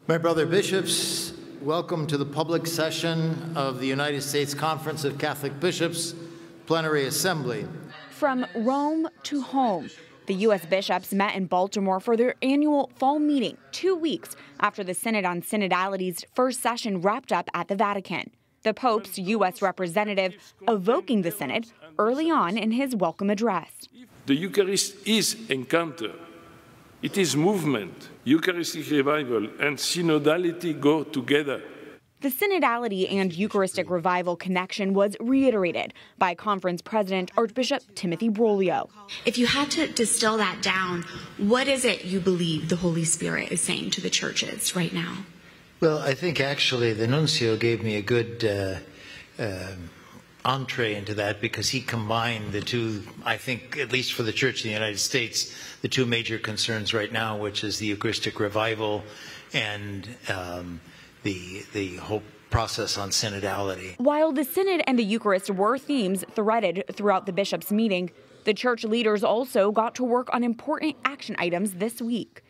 My brother bishops, welcome to the public session of the United States Conference of Catholic Bishops Plenary Assembly. From Rome to home, the U.S. bishops met in Baltimore for their annual fall meeting 2 weeks after the Synod on Synodality's first session wrapped up at the Vatican. The Pope's U.S. representative evoking the Synod early on in his welcome address. The Eucharist is encounter. It is movement. Eucharistic revival and synodality go together. The Synodality and Eucharistic Revival connection was reiterated by conference president Archbishop Timothy Broglio. If you had to distill that down, what is it you believe the Holy Spirit is saying to the churches right now? Well, I think actually the nuncio gave me a good entree into that, because he combined the two, I think, at least for the Church in the United States, the two major concerns right now, which is the Eucharistic Revival and the whole process on synodality. While the Synod and the Eucharist were themes threaded throughout the bishops' meeting, the church leaders also got to work on important action items this week.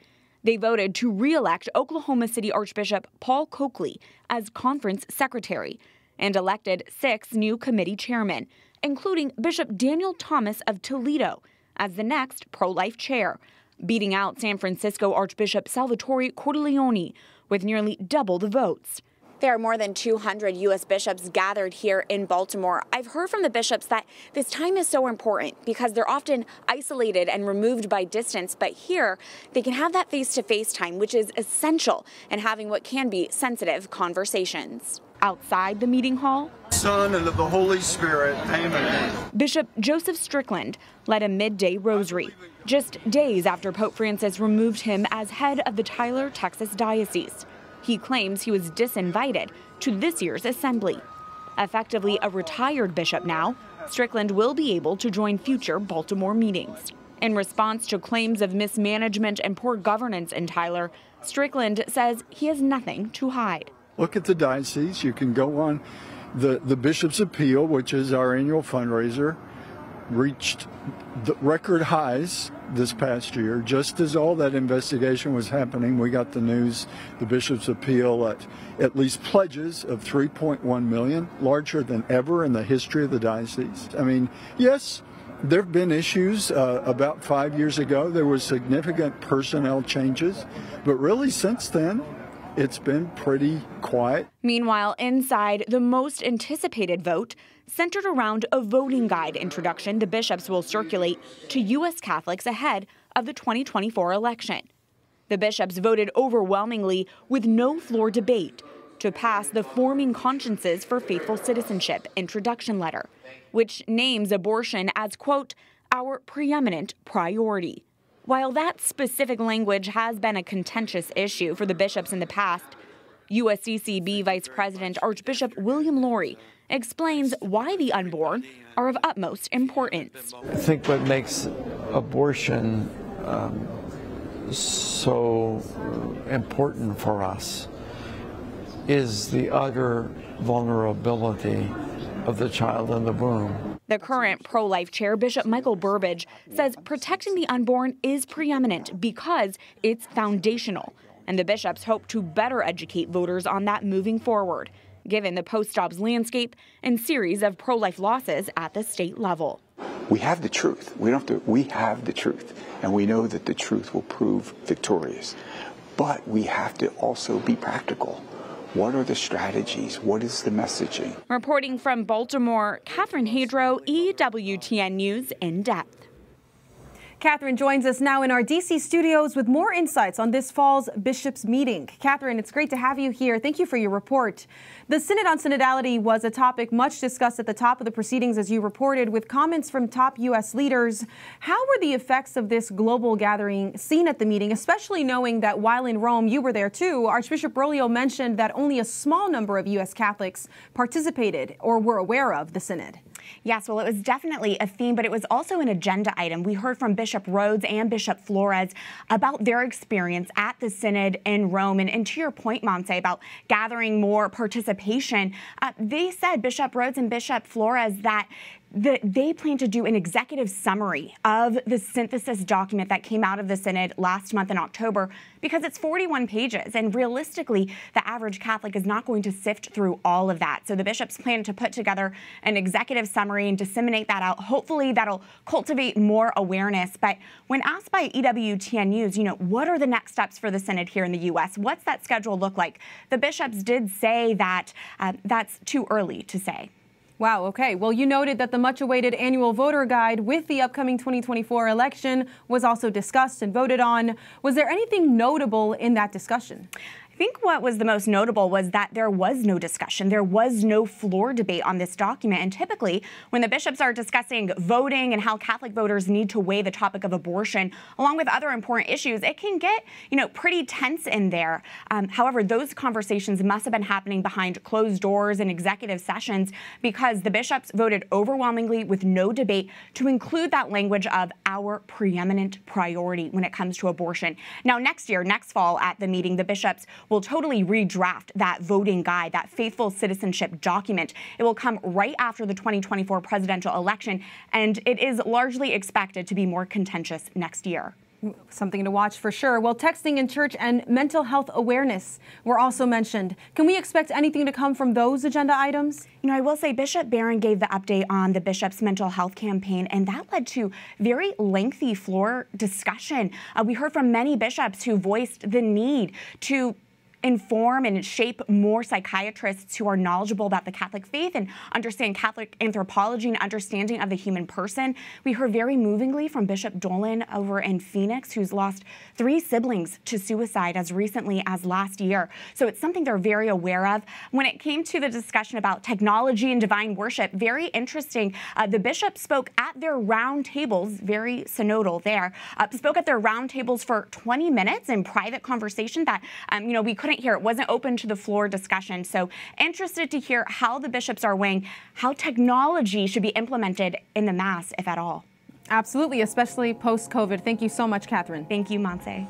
They voted to re-elect Oklahoma City Archbishop Paul Coakley as conference secretary and elected 6 new committee chairmen, including Bishop Daniel Thomas of Toledo as the next pro-life chair, beating out San Francisco Archbishop Salvatore Cordileone with nearly double the votes. There are more than 200 U.S. bishops gathered here in Baltimore. I've heard from the bishops that this time is so important because they're often isolated and removed by distance, but here they can have that face-to-face time, which is essential in having what can be sensitive conversations. Outside the meeting hall, Son and of the Holy Spirit, amen. Bishop Joseph Strickland led a midday rosary, just days after Pope Francis removed him as head of the Tyler, Texas diocese. He claims he was disinvited to this year's assembly. Effectively a retired bishop now, Strickland will be able to join future Baltimore meetings. In response to claims of mismanagement and poor governance in Tyler, Strickland says he has nothing to hide. Look at the diocese. You can go on the Bishop's Appeal, which is our annual fundraiser, reached the record highs this past year. Just as all that investigation was happening, we got the news, the Bishop's Appeal at least pledges of $3.1 million, larger than ever in the history of the diocese. I mean, yes, there have been issues. About 5 years ago, there was significant personnel changes, but really since then, it's been pretty quiet. Meanwhile, inside, the most anticipated vote centered around a voting guide introduction the bishops will circulate to U.S. Catholics ahead of the 2024 election. The bishops voted overwhelmingly with no floor debate to pass the Forming Consciences for Faithful Citizenship introduction letter, which names abortion as, quote, our preeminent priority. While that specific language has been a contentious issue for the bishops in the past, USCCB Vice President Archbishop William Lori explains why the unborn are of utmost importance. I think what makes abortion so important for us is the utter vulnerability of the child in the womb. The current pro-life chair, Bishop Michael Burbidge, says protecting the unborn is preeminent because it's foundational, and the bishops hope to better educate voters on that moving forward, given the post-Dobbs landscape and series of pro-life losses at the state level. We have the truth. We have the truth, and we know that the truth will prove victorious. But we have to also be practical. What are the strategies? What is the messaging? Reporting from Baltimore, Catherine Hadro, EWTN News In Depth. Catherine joins us now in our D.C. studios with more insights on this fall's bishops' meeting. Catherine, it's great to have you here. Thank you for your report. The Synod on Synodality was a topic much discussed at the top of the proceedings, as you reported, with comments from top U.S. leaders. How were the effects of this global gathering seen at the meeting, especially knowing that while in Rome, you were there too, Archbishop Broglio mentioned that only a small number of U.S. Catholics participated or were aware of the Synod? Yes, well, it was definitely a theme, but it was also an agenda item. We heard from Bishop Rhodes and Bishop Flores about their experience at the Synod in Rome. And to your point, Montse, about gathering more participation, they said, Bishop Rhodes and Bishop Flores, that they plan to do an executive summary of the synthesis document that came out of the Synod last month in October, because it's 41 pages. And realistically, the average Catholic is not going to sift through all of that. So the bishops plan to put together an executive summary and disseminate that out. Hopefully that'll cultivate more awareness. But when asked by EWTN News, what are the next steps for the Synod here in the U.S.? What's that schedule look like? The bishops did say that that's too early to say. Wow, okay. Well, you noted that the much-awaited annual voter guide with the upcoming 2024 election was also discussed and voted on. Was there anything notable in that discussion? I think what was the most notable was that there was no discussion. There was no floor debate on this document. And typically, when the bishops are discussing voting and how Catholic voters need to weigh the topic of abortion, along with other important issues, it can get, pretty tense in there. However, those conversations must have been happening behind closed doors and executive sessions, because the bishops voted overwhelmingly with no debate to include that language of our preeminent priority when it comes to abortion. Now, next fall at the meeting, the bishops will totally redraft that voting guide, that faithful citizenship document. It will come right after the 2024 presidential election, and it is largely expected to be more contentious next year. Something to watch for sure. Well, texting in church and mental health awareness were also mentioned. Can we expect anything to come from those agenda items? I will say Bishop Barron gave the update on the bishop's mental health campaign, and that led to very lengthy floor discussion. We heard from many bishops who voiced the need to inform and shape more psychiatrists who are knowledgeable about the Catholic faith and understand Catholic anthropology and understanding of the human person. We heard very movingly from Bishop Dolan over in Phoenix, who's lost 3 siblings to suicide as recently as last year. So it's something they're very aware of. When it came to the discussion about technology and divine worship, very interesting. The bishops spoke at their round tables, very synodal there, spoke at their round tables for 20 minutes in private conversation that, we couldn't hear. It wasn't open to the floor discussion. So interested to hear how the bishops are weighing how technology should be implemented in the Mass, if at all. Absolutely, especially post-COVID. Thank you so much, Catherine. Thank you, Montse.